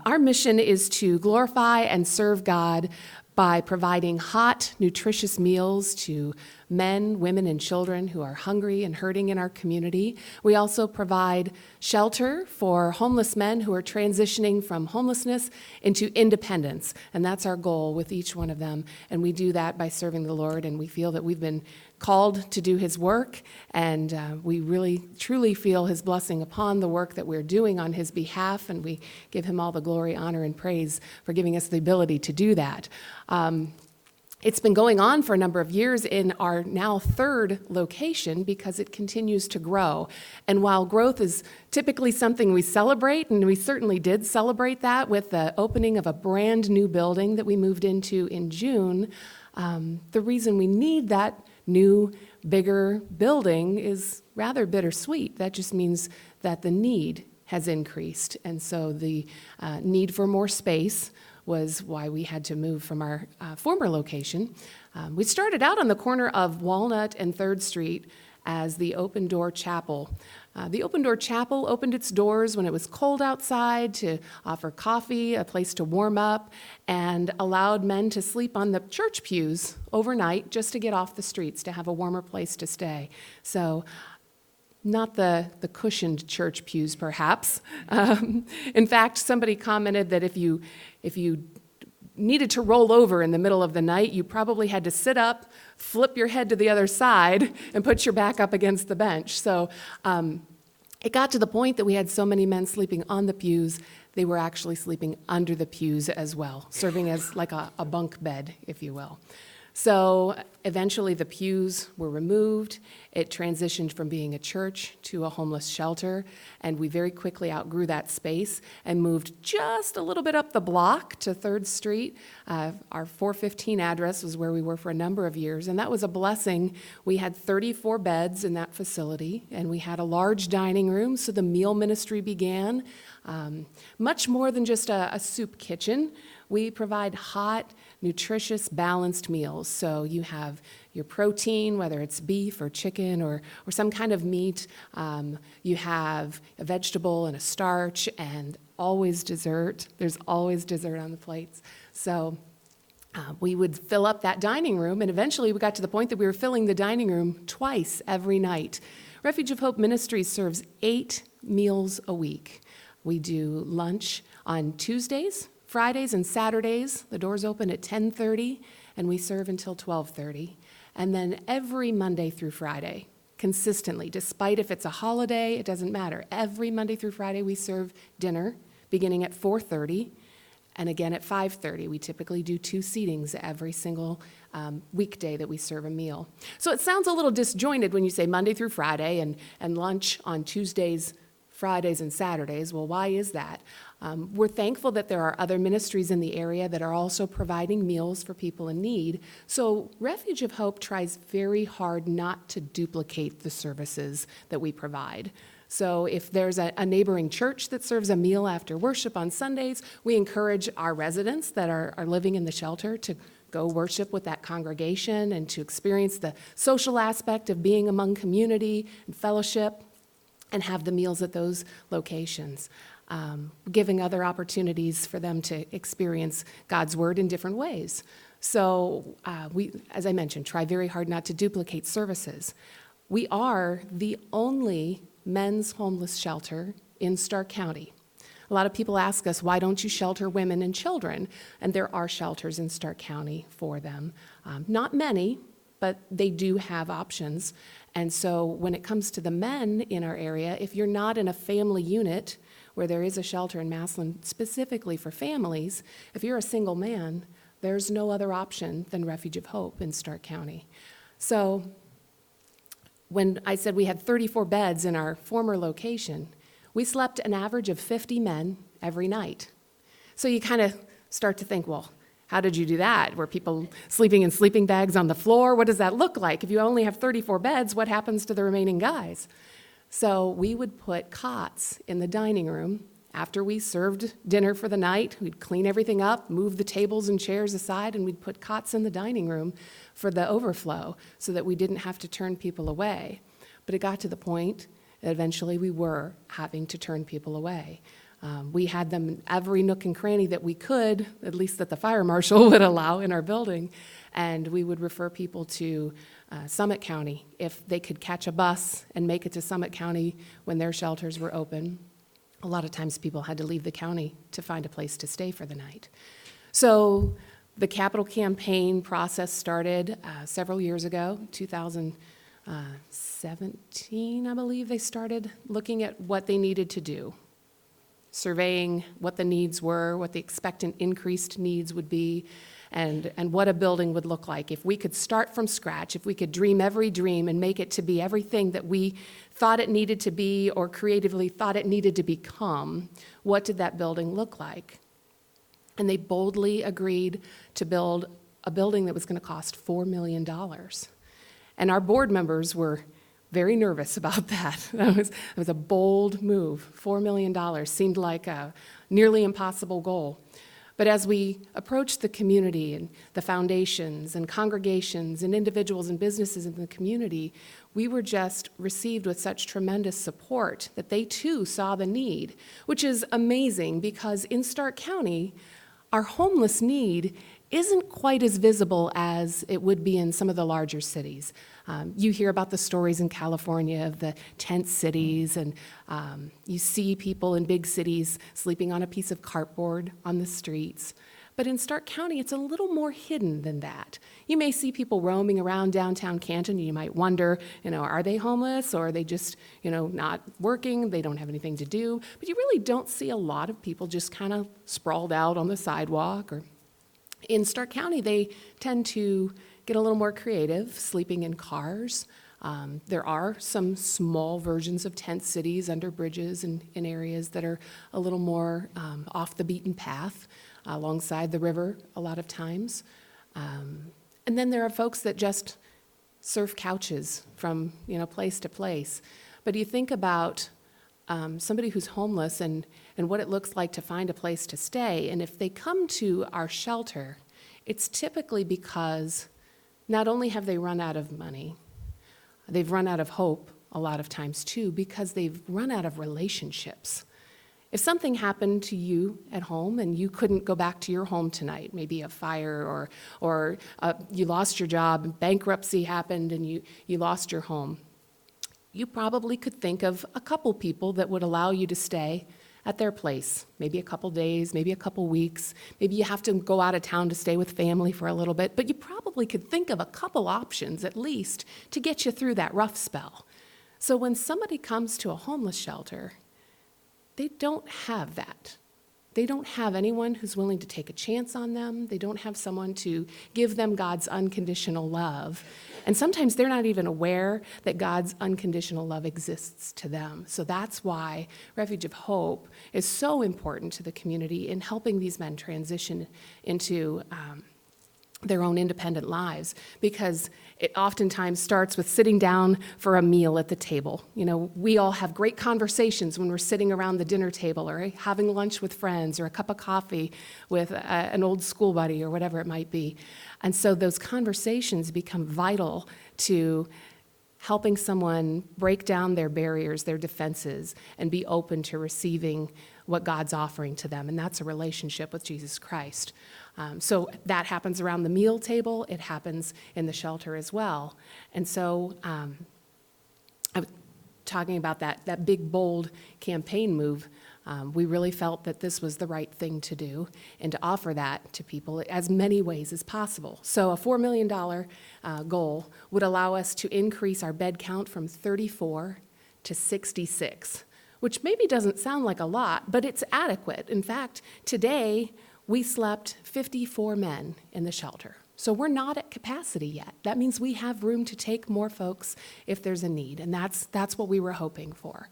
Our mission is to glorify and serve God by providing hot, nutritious meals to men, women, and children who are hungry and hurting in our community. We also provide shelter for homeless men who are transitioning from homelessness into independence, and that's our goal with each one of them. And we do that by serving the Lord, and we feel that we've been called to do his work, and we really, truly feel his blessing upon the work that we're doing on his behalf, and we give him all the glory, honor, and praise for giving us the ability to do that. It's been going on for a number of years in our now third location because it continues to grow. And while growth is typically something we celebrate, and we certainly did celebrate that with the opening of a brand new building that we moved into in June, the reason we need that new, bigger building is rather bittersweet. That just means that the need has increased. And so the need for more space was why we had to move from our former location. We started out on the corner of Walnut and 3rd Street as the Open Door Chapel. The Open Door Chapel opened its doors when it was cold outside to offer coffee, a place to warm up, and allowed men to sleep on the church pews overnight just to get off the streets, to have a warmer place to stay. So not the cushioned church pews, perhaps. In fact, somebody commented that if you needed to roll over in the middle of the night, you probably had to sit up, flip your head to the other side, and put your back up against the bench. So it got to the point that we had so many men sleeping on the pews, they were actually sleeping under the pews as well, serving as like a bunk bed, if you will. So eventually the pews were removed. It transitioned from being a church to a homeless shelter, and we very quickly outgrew that space and moved just a little bit up the block to 3rd Street. Our 415 address was where we were for a number of years, and that was a blessing. We had 34 beds in that facility, and we had a large dining room, so the meal ministry began. Much more than just a soup kitchen. We provide hot, nutritious, balanced meals. So you have your protein, whether it's beef or chicken or some kind of meat. You have a vegetable and a starch, and always dessert. There's always dessert on the plates. So we would fill up that dining room, and eventually we got to the point that we were filling the dining room twice every night. Refuge of Hope Ministries serves 8 meals a week. We do lunch on Tuesdays, Fridays, and Saturdays. The doors open at 10:30, and we serve until 12:30. And then every Monday through Friday, consistently, despite if it's a holiday, it doesn't matter. Every Monday through Friday, we serve dinner beginning at 4:30 and again at 5:30. We typically do 2 seatings every single weekday that we serve a meal. So it sounds a little disjointed when you say Monday through Friday and lunch on Tuesdays, Fridays, and Saturdays. Well, why is that? We're thankful that there are other ministries in the area that are also providing meals for people in need. So Refuge of Hope tries very hard not to duplicate the services that we provide. So if there's a neighboring church that serves a meal after worship on Sundays, we encourage our residents that are living in the shelter to go worship with that congregation and to experience the social aspect of being among community and fellowship and have the meals at those locations, giving other opportunities for them to experience God's word in different ways. So we, as I mentioned, try very hard not to duplicate services. We are the only men's homeless shelter in Stark County. A lot of people ask us, why don't you shelter women and children? And there are shelters in Stark County for them. Not many, but they do have options. And so when it comes to the men in our area, if you're not in a family unit where there is a shelter in Massillon specifically for families, if you're a single man, there's no other option than Refuge of Hope in Stark County. So when I said we had 34 beds in our former location, we slept an average of 50 men every night. So you kind of start to think, well, how did you do that? Were people sleeping in sleeping bags on the floor? What does that look like? If you only have 34 beds, what happens to the remaining guys? So we would put cots in the dining room. After we served dinner for the night, we'd clean everything up, move the tables and chairs aside, and we'd put cots in the dining room for the overflow so that we didn't have to turn people away. But it got to the point that eventually we were having to turn people away. We had them in every nook and cranny that we could, at least that the fire marshal would allow in our building. And we would refer people to Summit County if they could catch a bus and make it to Summit County when their shelters were open. A lot of times people had to leave the county to find a place to stay for the night. So the capital campaign process started several years ago, 2017, I believe they started looking at what they needed to do, surveying what the needs were, what the expected increased needs would be, and what a building would look like. If we could start from scratch, if we could dream every dream and make it to be everything that we thought it needed to be or creatively thought it needed to become, what did that building look like? And they boldly agreed to build a building that was going to cost $4 million. And our board members were very nervous about that. It was a bold move. $4 million seemed like a nearly impossible goal. But as we approached the community and the foundations and congregations and individuals and businesses in the community, we were just received with such tremendous support that they too saw the need, which is amazing because in Stark County, our homeless need isn't quite as visible as it would be in some of the larger cities. You hear about the stories in California of the tent cities, and you see people in big cities sleeping on a piece of cardboard on the streets. But in Stark County, it's a little more hidden than that. You may see people roaming around downtown Canton, and you might wonder, are they homeless, or are they just, not working, they don't have anything to do? But you really don't see a lot of people just kind of sprawled out on the sidewalk. Or in Stark County, they tend to get a little more creative, sleeping in cars. There are some small versions of tent cities under bridges and in areas that are a little more off the beaten path, alongside the river a lot of times. And then there are folks that just surf couches from place to place. But you think about somebody who's homeless and what it looks like to find a place to stay. And if they come to our shelter, it's typically because not only have they run out of money, they've run out of hope a lot of times too, because they've run out of relationships. If something happened to you at home and you couldn't go back to your home tonight, maybe a fire or you lost your job, bankruptcy happened and you lost your home, you probably could think of a couple people that would allow you to stay at their place, maybe a couple days, maybe a couple weeks. Maybe you have to go out of town to stay with family for a little bit, but you probably could think of a couple options at least to get you through that rough spell. So when somebody comes to a homeless shelter, they don't have that. They don't have anyone who's willing to take a chance on them. They don't have someone to give them God's unconditional love. And sometimes they're not even aware that God's unconditional love exists to them. So that's why Refuge of Hope is so important to the community in helping these men transition into their own independent lives, because it oftentimes starts with sitting down for a meal at the table. We all have great conversations when we're sitting around the dinner table or having lunch with friends or a cup of coffee with an old school buddy or whatever it might be. And so those conversations become vital to helping someone break down their barriers, their defenses, and be open to receiving what God's offering to them, and that's a relationship with Jesus Christ. So that happens around the meal table. It happens in the shelter as well. And so I was talking about that big, bold campaign move. We really felt that this was the right thing to do and to offer that to people as many ways as possible. So a $4 million goal would allow us to increase our bed count from 34 to 66, which maybe doesn't sound like a lot, but it's adequate. In fact, today we slept 54 men in the shelter. So we're not at capacity yet. That means we have room to take more folks if there's a need, and that's what we were hoping for.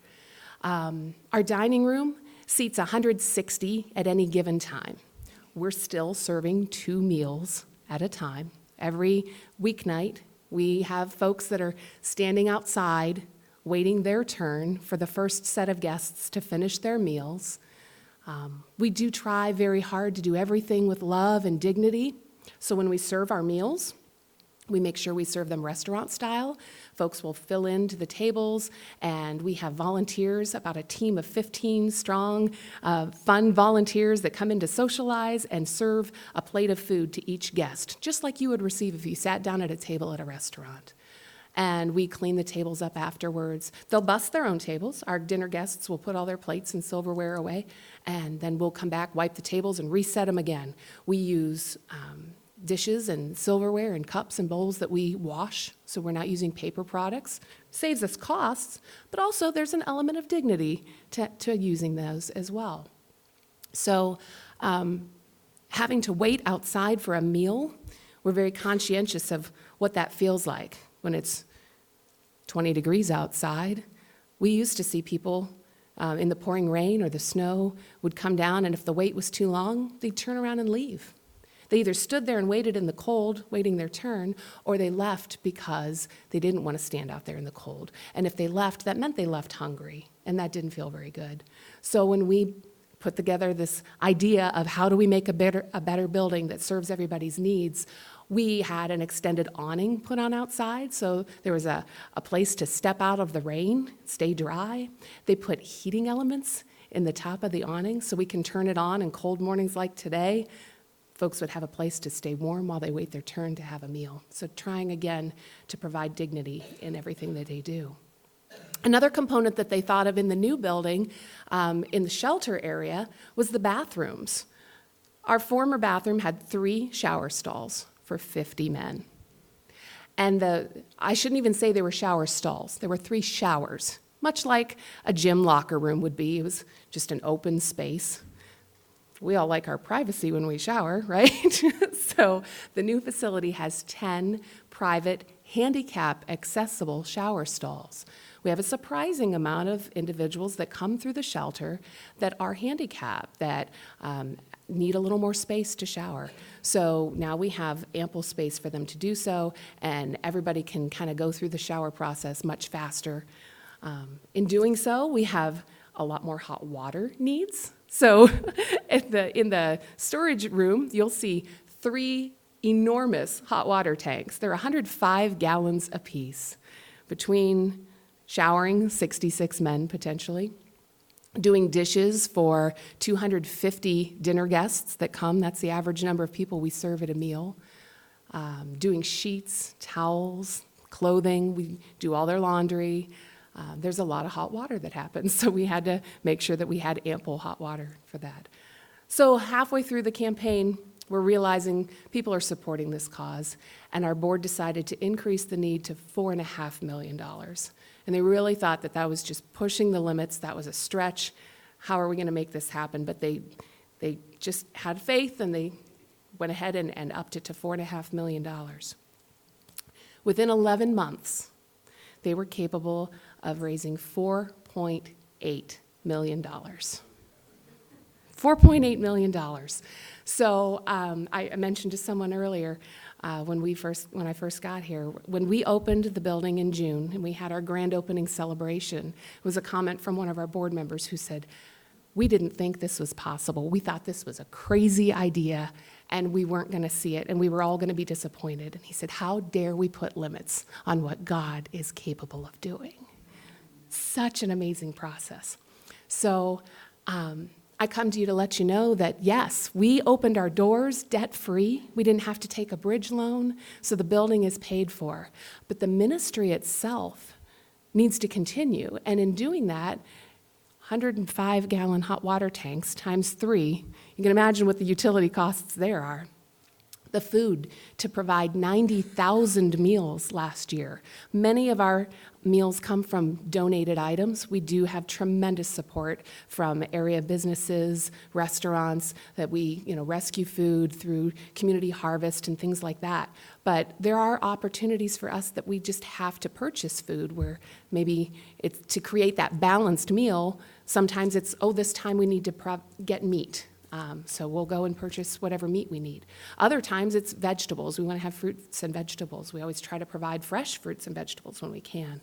Our dining room seats 160 at any given time. We're still serving 2 meals at a time. Every weeknight, we have folks that are standing outside waiting their turn for the first set of guests to finish their meals. We do try very hard to do everything with love and dignity. So when we serve our meals, We make sure we serve them restaurant style. Folks will fill into the tables, and we have volunteers, about a team of 15 strong, fun volunteers that come in to socialize and serve a plate of food to each guest, just like you would receive if you sat down at a table at a restaurant. And we clean the tables up afterwards. They'll bust their own tables. Our dinner guests will put all their plates and silverware away, and then we'll come back, wipe the tables, and reset them again. We use dishes and silverware and cups and bowls that we wash, so we're not using paper products. Saves us costs, but also there's an element of dignity to using those as well. So having to wait outside for a meal, we're very conscientious of what that feels like when it's 20 degrees outside. We used to see people in the pouring rain or the snow would come down, and if the wait was too long, they'd turn around and leave. They either stood there and waited in the cold, waiting their turn, or they left because they didn't want to stand out there in the cold. And if they left, that meant they left hungry, and that didn't feel very good. So when we put together this idea of how do we make a better building that serves everybody's needs, we had an extended awning put on outside, so there was a place to step out of the rain, stay dry. They put heating elements in the top of the awning so we can turn it on in cold mornings like today. Folks would have a place to stay warm while they wait their turn to have a meal. So trying again to provide dignity in everything that they do. Another component that they thought of in the new building, in the shelter area, was the bathrooms. Our former bathroom had 3 shower stalls for 50 men. And I shouldn't even say they were shower stalls. There were 3 showers, much like a gym locker room would be. It was just an open space. We all like our privacy when we shower, right? So the new facility has 10 private, handicap accessible shower stalls. We have a surprising amount of individuals that come through the shelter that are handicapped, that need a little more space to shower. So now we have ample space for them to do so, and everybody can kind of go through the shower process much faster. In doing so, we have a lot more hot water needs. So in the storage room, you'll see 3 enormous hot water tanks. They're 105 gallons apiece between showering 66 men potentially, doing dishes for 250 dinner guests that come. That's the average number of people we serve at a meal. Doing sheets, towels, clothing. We do all their laundry. There's a lot of hot water that happens, so we had to make sure that we had ample hot water for that. So halfway through the campaign, we're realizing people are supporting this cause, and our board decided to increase the need to $4.5 million. And they really thought that that was just pushing the limits, that was a stretch. How are we going to make this happen? But they just had faith, and they went ahead and upped it to $4.5 million. Within 11 months, they were capable of raising $4.8 million. $4.8 million. So I mentioned to someone earlier, when I first got here, when we opened the building in June and we had our grand opening celebration, it was a comment from one of our board members who said, "We didn't think this was possible. We thought this was a crazy idea, and we weren't going to see it, and we were all going to be disappointed." And he said, "How dare we put limits on what God is capable of doing?" Such an amazing process. So I come to you to let you know that, yes, we opened our doors debt-free. We didn't have to take a bridge loan, so the building is paid for. But the ministry itself needs to continue, and in doing that, 105-gallon hot water tanks times 3, you can imagine what the utility costs there are. The food to provide 90,000 meals last year. Many of our meals come from donated items. We do have tremendous support from area businesses, restaurants, that we rescue food through community harvest and things like that. But there are opportunities for us that we just have to purchase food, where maybe it's to create that balanced meal. Sometimes it's, this time we need to get meat. So we'll go and purchase whatever meat we need. Other times it's vegetables. We want to have fruits and vegetables. We always try to provide fresh fruits and vegetables when we can.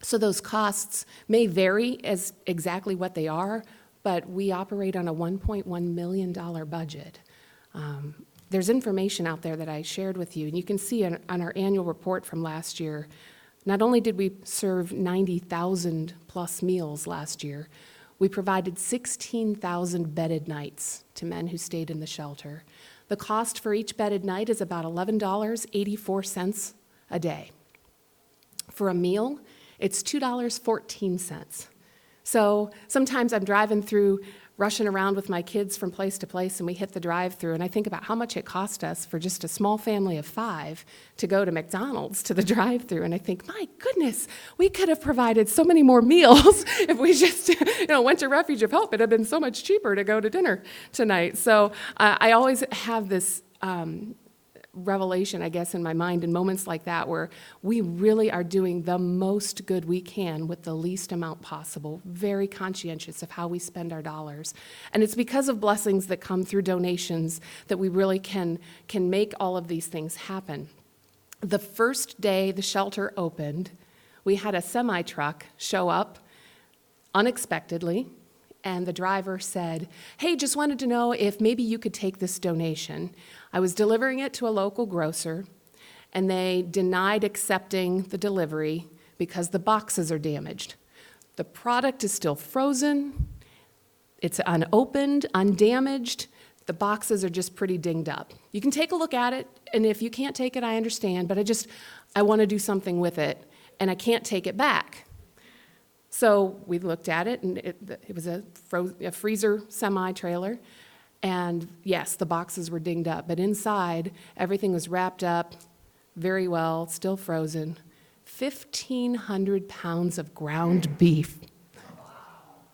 So those costs may vary as exactly what they are, but we operate on a $1.1 million budget. there's information out there that I shared with you, and you can see on our annual report from last year, not only did we serve 90,000 plus meals last year, we provided 16,000 bedded nights to men who stayed in the shelter. The cost for each bedded night is about $11.84 a day. For a meal, it's $2.14. So sometimes I'm driving through, rushing around with my kids from place to place, and we hit the drive-through, and I think about how much it cost us for just a small family of 5 to go to McDonald's to the drive-through, and I think, my goodness, we could have provided so many more meals if we just went to Refuge of Hope. It would have been so much cheaper to go to dinner tonight. So I always have this revelation, I guess, in my mind in moments like that where we really are doing the most good we can with the least amount possible, very conscientious of how we spend our dollars. And it's because of blessings that come through donations that we really can make all of these things happen. The first day the shelter opened, we had a semi-truck show up unexpectedly, and the driver said, "Hey, just wanted to know if maybe you could take this donation." I was delivering it to a local grocer, and they denied accepting the delivery because the boxes are damaged. The product is still frozen, it's unopened, undamaged, the boxes are just pretty dinged up. You can take a look at it, and if you can't take it, I understand, but I want to do something with it, and I can't take it back. So we looked at it, and it was a freezer semi-trailer, and yes, the boxes were dinged up, but inside, everything was wrapped up very well, still frozen. 1,500 pounds of ground beef.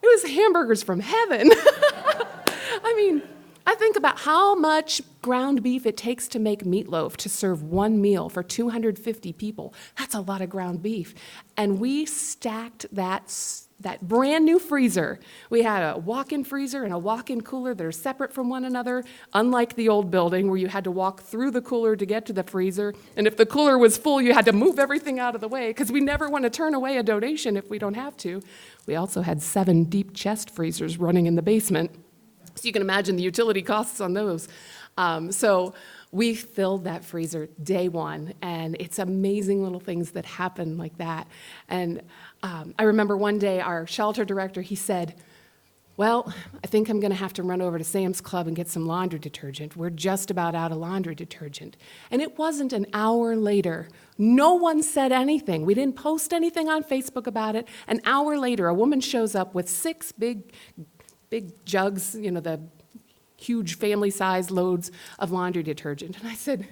It was hamburgers from heaven. I mean, I think about how much ground beef it takes to make meatloaf to serve one meal for 250 people. That's a lot of ground beef. And we stacked that brand new freezer. We had a walk-in freezer and a walk-in cooler that are separate from one another, unlike the old building where you had to walk through the cooler to get to the freezer. And if the cooler was full, you had to move everything out of the way because we never want to turn away a donation if we don't have to. We also had 7 deep chest freezers running in the basement. So you can imagine the utility costs on those. So we filled that freezer day one, and it's amazing little things that happen like that. And I remember one day our shelter director, he said, "Well, I think I'm going to have to run over to Sam's Club and get some laundry detergent. We're just about out of laundry detergent." And it wasn't an hour later. No one said anything. We didn't post anything on Facebook about it. An hour later, a woman shows up with 6 big jugs, the huge family-sized loads of laundry detergent. And I said,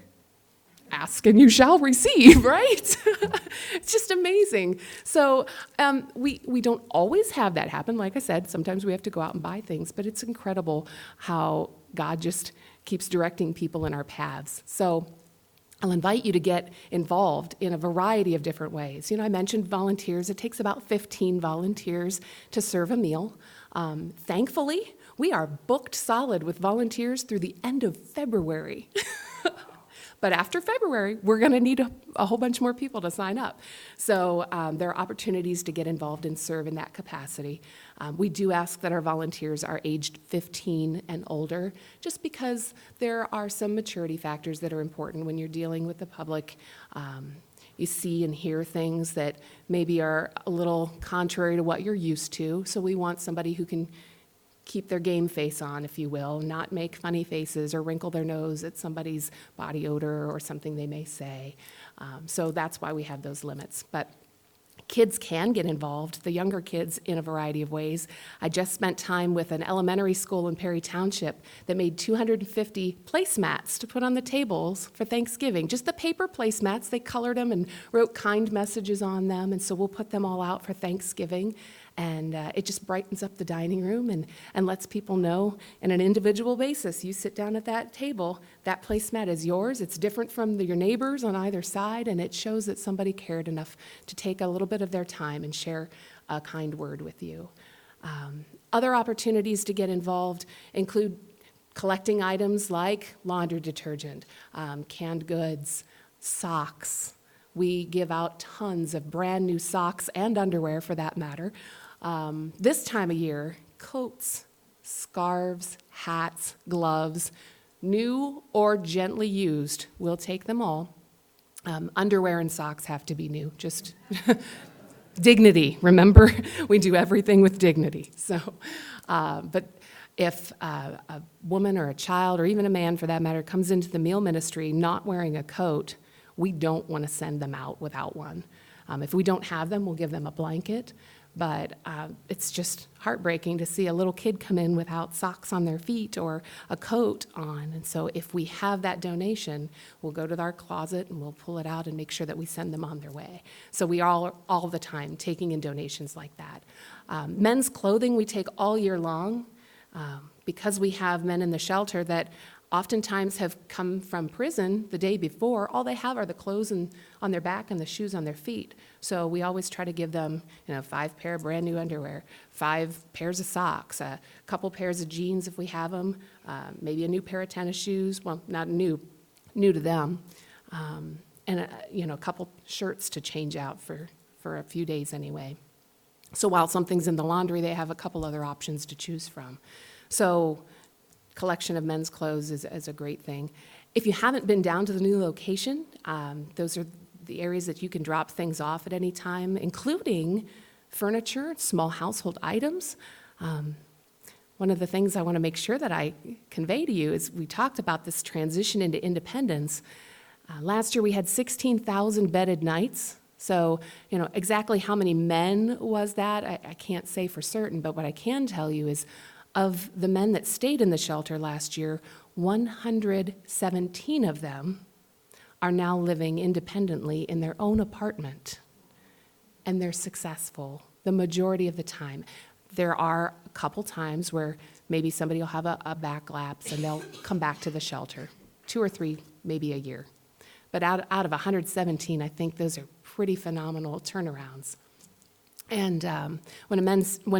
"Ask and you shall receive," right? It's just amazing. So we don't always have that happen. Like I said, sometimes we have to go out and buy things, but it's incredible how God just keeps directing people in our paths. So I'll invite you to get involved in a variety of different ways. I mentioned volunteers. It takes about 15 volunteers to serve a meal. Thankfully, we are booked solid with volunteers through the end of February. But after February, we're going to need a whole bunch more people to sign up. So there are opportunities to get involved and serve in that capacity. We do ask that our volunteers are aged 15 and older, just because there are some maturity factors that are important when you're dealing with the public. You see and hear things that maybe are a little contrary to what you're used to. So we want somebody who can keep their game face on, if you will, not make funny faces or wrinkle their nose at somebody's body odor or something they may say. So that's why we have those limits. But kids can get involved, the younger kids, in a variety of ways. I just spent time with an elementary school in Perry Township that made 250 placemats to put on the tables for Thanksgiving. Just the paper placemats, they colored them and wrote kind messages on them, and so we'll put them all out for Thanksgiving. And it just brightens up the dining room and lets people know on an individual basis. You sit down at that table, that placemat is yours. It's different from your neighbors on either side, and it shows that somebody cared enough to take a little bit of their time and share a kind word with you. Other opportunities to get involved include collecting items like laundry detergent, canned goods, socks. We give out tons of brand new socks and underwear, for that matter. This time of year, coats, scarves, hats, gloves, new or gently used. We'll take them all. Underwear and socks have to be new, just dignity, remember? We do everything with dignity. So, but if a woman or a child, or even a man for that matter, comes into the meal ministry not wearing a coat, we don't want to send them out without one. If we don't have them, we'll give them a blanket. But it's just heartbreaking to see a little kid come in without socks on their feet or a coat on. And so if we have that donation, we'll go to our closet and we'll pull it out and make sure that we send them on their way. So we are all the time taking in donations like that. Men's clothing we take all year long because we have men in the shelter that oftentimes have come from prison the day before. All they have are the clothes on their back and the shoes on their feet. So we always try to give them, 5 pair of brand new underwear, 5 pairs of socks, a couple pairs of jeans if we have them, maybe a new pair of tennis shoes. Well, not new to them, and a couple shirts to change out for a few days anyway. So while something's in the laundry, they have a couple other options to choose from. So collection of men's clothes is a great thing. If you haven't been down to the new location, those are the areas that you can drop things off at any time, including furniture, small household items. One of the things I want to make sure that I convey to you is we talked about this transition into independence. Last year we had 16,000 bedded nights. So, exactly how many men was that, I can't say for certain, but what I can tell you is of the men that stayed in the shelter last year, 117 of them are now living independently in their own apartment, and they're successful the majority of the time. There are a couple times where maybe somebody will have a back lapse and they'll come back to the shelter, 2 or 3, maybe a year. But out of 117, I think those are pretty phenomenal turnarounds. And when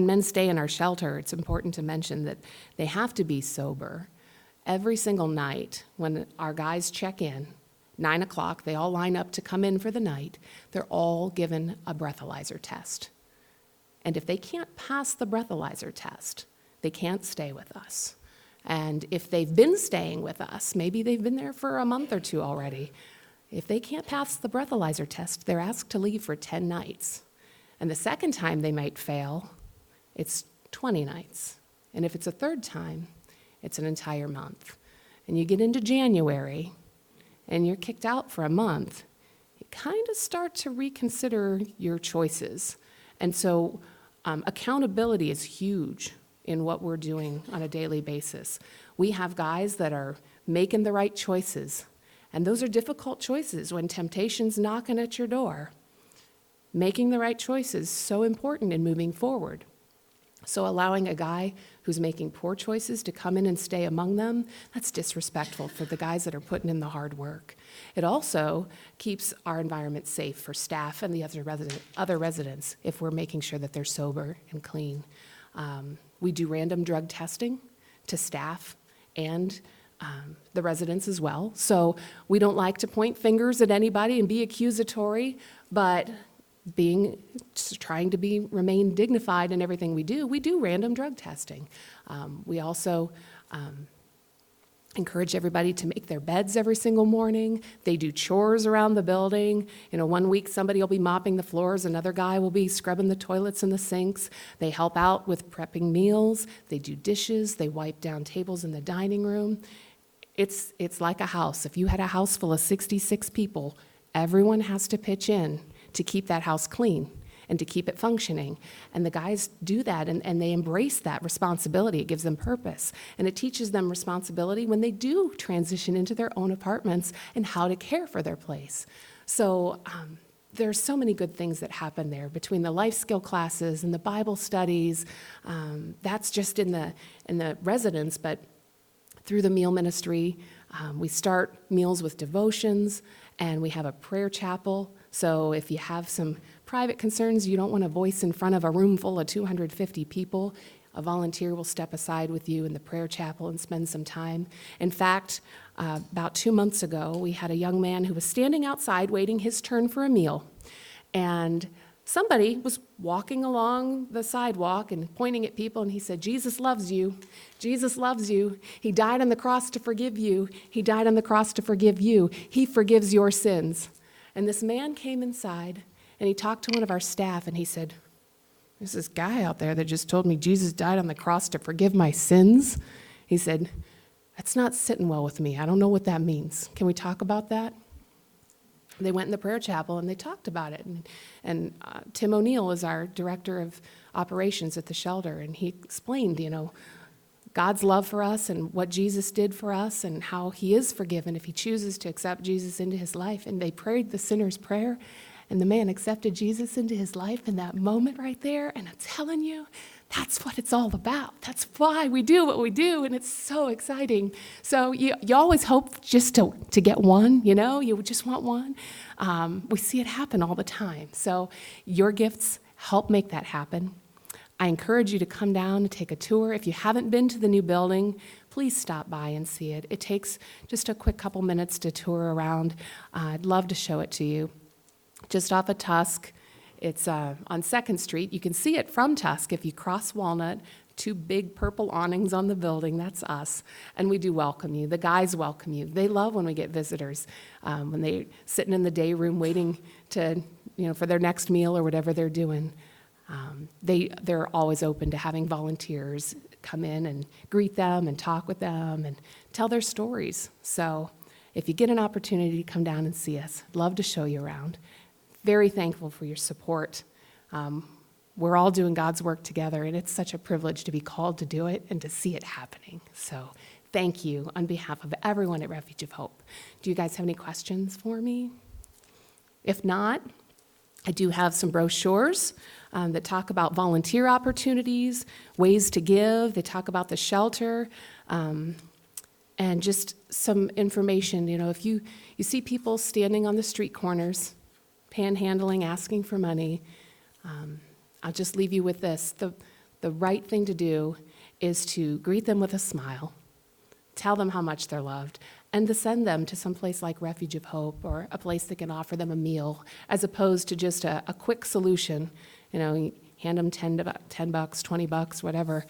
men stay in our shelter, it's important to mention that they have to be sober. Every single night when our guys check in, 9 o'clock, they all line up to come in for the night, they're all given a breathalyzer test. And if they can't pass the breathalyzer test, they can't stay with us. And if they've been staying with us, maybe they've been there for a month or 2 already, if they can't pass the breathalyzer test, they're asked to leave for 10 nights. And the second time they might fail, it's 20 nights. And if it's a third time, it's an entire month. And you get into January, and you're kicked out for a month, you kind of start to reconsider your choices. And so accountability is huge in what we're doing on a daily basis. We have guys that are making the right choices, and those are difficult choices when temptation's knocking at your door. Making the right choice is so important in moving forward. So allowing a guy who's making poor choices to come in and stay among them, that's disrespectful for the guys that are putting in the hard work. It also keeps our environment safe for staff and the other residents if we're making sure that they're sober and clean. We do random drug testing to staff and the residents as well. So we don't like to point fingers at anybody and be accusatory, but trying to remain dignified in everything we do random drug testing. We also encourage everybody to make their beds every single morning. They do chores around the building. 1 week somebody will be mopping the floors, another guy will be scrubbing the toilets and the sinks. They help out with prepping meals. They do dishes. They wipe down tables in the dining room. It's like a house. If you had a house full of 66 people, everyone has to pitch in to keep that house clean and to keep it functioning. And the guys do that, and they embrace that responsibility. It gives them purpose, and it teaches them responsibility when they do transition into their own apartments and how to care for their place. So there's so many good things that happen there between the life skill classes and the Bible studies. That's just in the residence, but through the meal ministry, we start meals with devotions, and we have a prayer chapel. So if you have some private concerns you don't want to voice in front of a room full of 250 people, a volunteer will step aside with you in the prayer chapel and spend some time. In fact, about 2 months ago, we had a young man who was standing outside waiting his turn for a meal. And somebody was walking along the sidewalk and pointing at people, and he said, Jesus loves you. Jesus loves you. He died on the cross to forgive you. He died on the cross to forgive you. He forgives your sins. And this man came inside, and he talked to one of our staff, and he said, there's this guy out there that just told me Jesus died on the cross to forgive my sins. He said, that's not sitting well with me. I don't know what that means. Can we talk about that? They went in the prayer chapel and they talked about it. And Tim O'Neill is our director of operations at the shelter, and he explained, God's love for us and what Jesus did for us and how he is forgiven if he chooses to accept Jesus into his life. And they prayed the sinner's prayer, and the man accepted Jesus into his life in that moment right there. And I'm telling you, that's what it's all about. That's why we do what we do, and it's so exciting. So you always hope just to get one, you just want one. We see it happen all the time. So your gifts help make that happen. I encourage you to come down and take a tour. If you haven't been to the new building, please stop by and see it. It takes just a quick couple minutes to tour around. I'd love to show it to you. Just off of Tusk. It's on 2nd Street. You can see it from Tusk if you cross Walnut. 2 big purple awnings on the building. That's us. And we do welcome you. The guys welcome you. They love when we get visitors, when they're sitting in the day room waiting to, for their next meal or whatever they're doing. They're always open to having volunteers come in and greet them and talk with them and tell their stories. So if you get an opportunity to come down and see us, I'd love to show you around. Very thankful for your support. We're all doing God's work together, and it's such a privilege to be called to do it and to see it happening. So thank you on behalf of everyone at Refuge of Hope. Do you guys have any questions for me? If not, I do have some brochures that talk about volunteer opportunities, ways to give. They talk about the shelter, and just some information. If you see people standing on the street corners, panhandling, asking for money, I'll just leave you with this. The right thing to do is to greet them with a smile, tell them how much they're loved, and to send them to some place like Refuge of Hope or a place that can offer them a meal, as opposed to just a quick solution. You hand them $10, $20, whatever.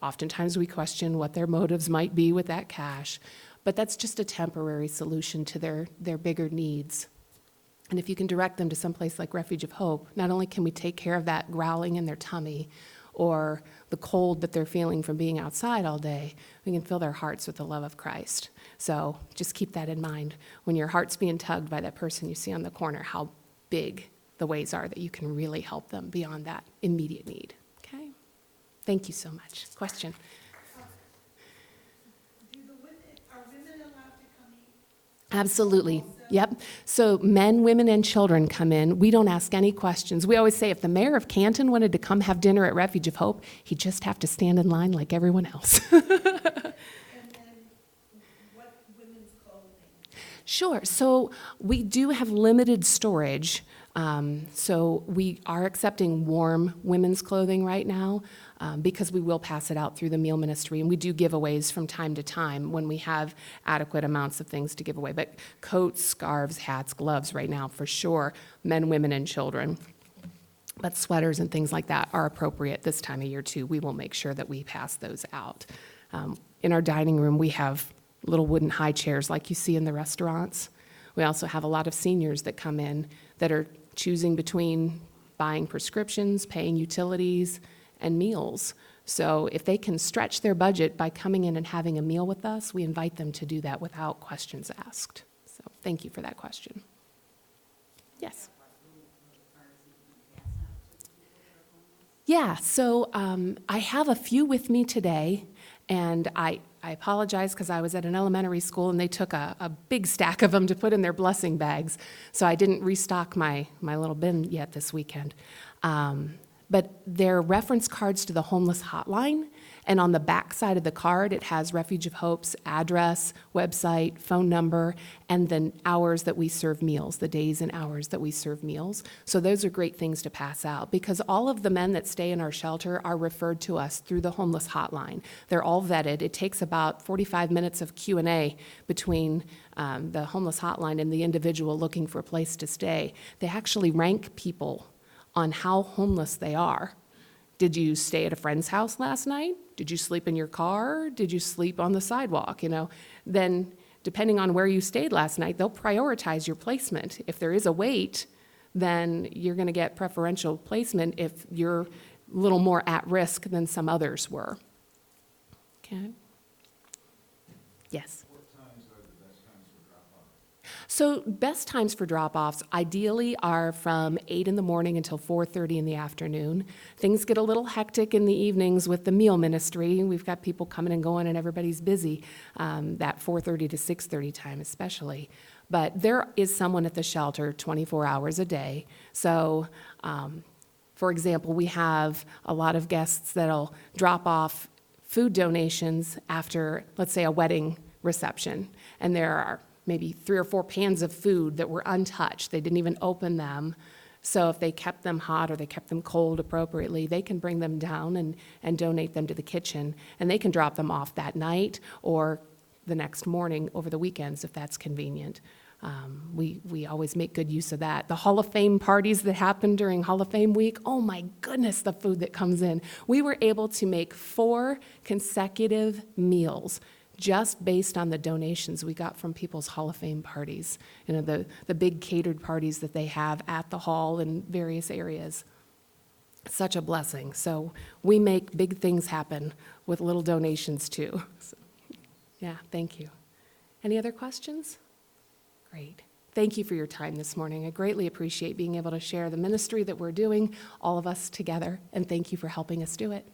Oftentimes we question what their motives might be with that cash, but that's just a temporary solution to their bigger needs. And if you can direct them to some place like Refuge of Hope, not only can we take care of that growling in their tummy or the cold that they're feeling from being outside all day, we can fill their hearts with the love of Christ. So just keep that in mind when your heart's being tugged by that person you see on the corner, how big the ways are that you can really help them beyond that immediate need. Okay? Thank you so much. Question? Are women allowed to come in? Absolutely. Yep. So men, women, and children come in. We don't ask any questions. We always say if the mayor of Canton wanted to come have dinner at Refuge of Hope, he'd just have to stand in line like everyone else. And then what women's clothing? Sure. So we do have limited storage. So we are accepting warm women's clothing right now because we will pass it out through the meal ministry. And we do giveaways from time to time when we have adequate amounts of things to give away. But coats, scarves, hats, gloves right now for sure, men, women, and children. But sweaters and things like that are appropriate this time of year too. We will make sure that we pass those out. In our dining room, we have little wooden high chairs like you see in the restaurants. We also have a lot of seniors that come in that are choosing between buying prescriptions, paying utilities, and meals. So if they can stretch their budget by coming in and having a meal with us, we invite them to do that without questions asked. So thank you for that question. Yes. Yeah, so I have a few with me today, and I apologize because I was at an elementary school and they took a big stack of them to put in their blessing bags, so I didn't restock my little bin yet this weekend. But they're reference cards to the homeless hotline, and on the back side of the card it has Refuge of Hope's address, website, phone number, and the hours that we serve meals, the days and hours that we serve meals. So those are great things to pass out because all of the men that stay in our shelter are referred to us through the homeless hotline. They're all vetted. It takes about 45 minutes of Q&A between the homeless hotline and the individual looking for a place to stay. They actually rank people on how homeless they are. Did you stay at a friend's house last night? Did you sleep in your car? Did you sleep on the sidewalk? Then depending on where you stayed last night, they'll prioritize your placement. If there is a wait, then you're going to get preferential placement if you're a little more at risk than some others were. Okay? Yes? What times are the best times for drop-off? So best times for drop-offs ideally are from 8 in the morning until 4:30 in the afternoon. Things get a little hectic in the evenings with the meal ministry. We've got people coming and going and everybody's busy, that 4:30 to 6:30 time especially. But there is someone at the shelter 24 hours a day. So, for example, we have a lot of guests that'll drop off food donations after, let's say, a wedding reception, and there are maybe 3 or 4 pans of food that were untouched. They didn't even open them. So if they kept them hot or they kept them cold appropriately, they can bring them down and donate them to the kitchen, and they can drop them off that night or the next morning over the weekends if that's convenient. We always make good use of that. The Hall of Fame parties that happen during Hall of Fame week, oh my goodness, the food that comes in. We were able to make 4 consecutive meals just based on the donations we got from people's Hall of Fame parties, the big catered parties that they have at the hall in various areas. Such a blessing. So we make big things happen with little donations too. So, yeah, thank you. Any other questions? Great. Thank you for your time this morning. I greatly appreciate being able to share the ministry that we're doing, all of us together, and thank you for helping us do it.